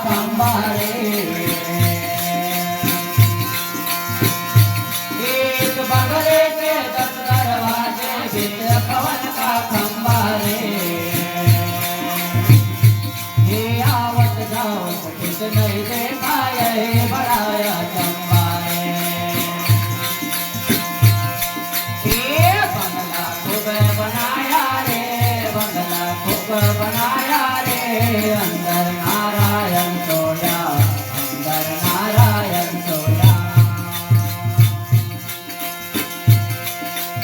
खंबा रे एक बगले के 10 दरवाजे भीतर पवन का खंबा रे ये आवत जावत किस नहीं देखा ये बड़ाया चंबा रे ये बंगला खूब बनाया रे बंगला खूब बनाया रे अंदर नारायण सोया अंदर नारायण सोया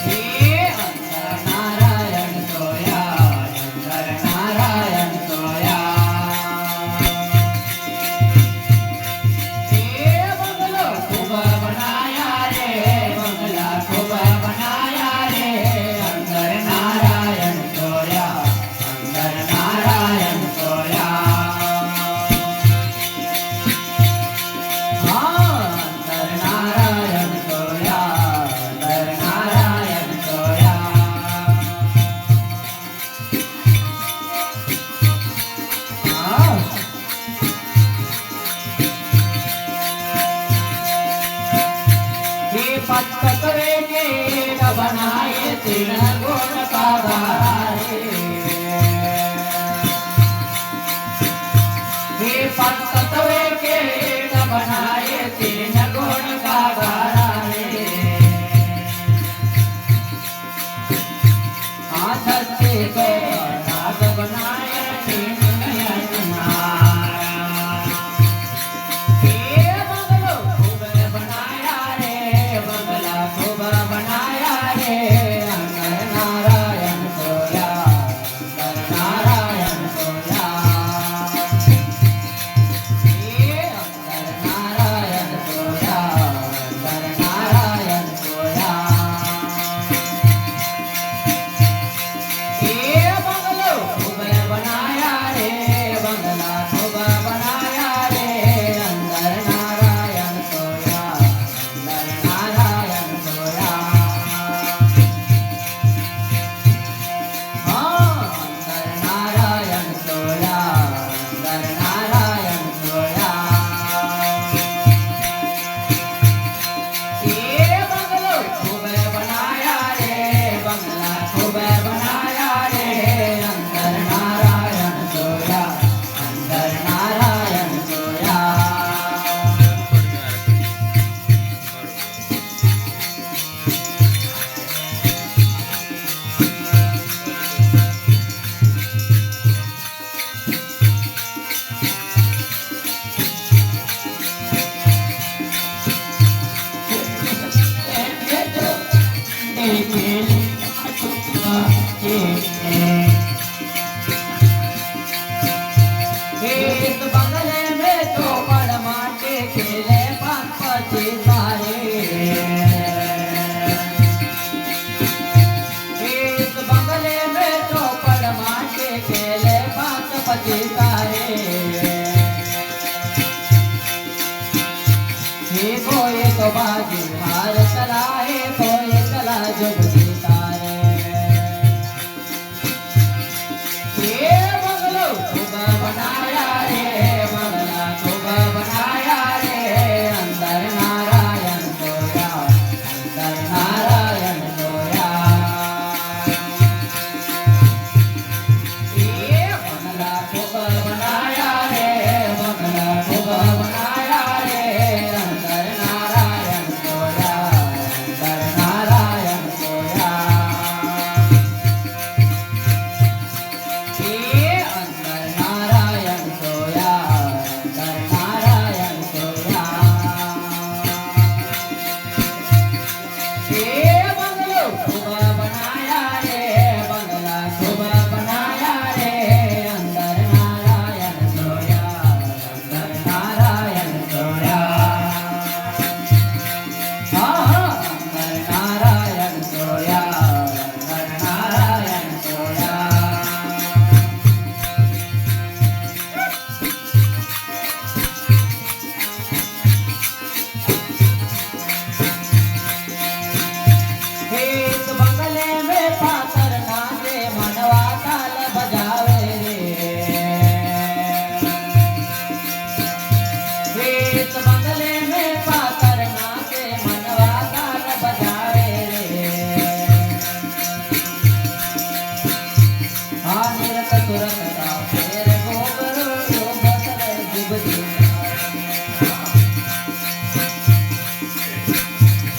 ये अंदर नारायण सोया अंदर नारायण सोया ये बंगलो खूब बनाया रे बंगला खूब बनाया रे अंदर नारायण सोया अंदर नारायण सोया हाँ अंदर नारायण सोया अंदर नारायण सोया हाँ ये पत्तवे के न बनाए तीन गुण का धारे ये पत्तवे के न बनाए तीन गुण का धारे आधत्ते को नाग बनाए तीन नयन नारा ये बंगलो खूब बनाया रे बंगला खूब बनाया रे अंदर नारायण सोया अंदर नारायण सोया ये अंदर नारायण सोया अंदर नारायण सोया ये बंगलो खूब बनाया रे बंगला खूब बनाया रे अंदर नारायण सोया अंदर नारायण सोया हाँ अंदर नारायण सोया अंदर नारायण सोया ये बंगलो खूब बनाया रे बंगला खूब बनाया रे अंदर नारायण सोया अंदर नारायण सोया इस बंगले में तो परमा के खेले पंपति सारे इस बंगले में तो परमा के खेले पंपति सारे ये कोई तो बाजी हार चलाए कोई चला जुगती तारे ये बंगलो खूब बनाया रे बंगला खूब बनाया रे अंदर नारायण सोया अंदर नारायण सोया ये बंगला खूब बनाया रे बंगला खूब बनाया रे अंदर नारायण सोया अंदर नारायण सोया ये अंदर नारायण चांगले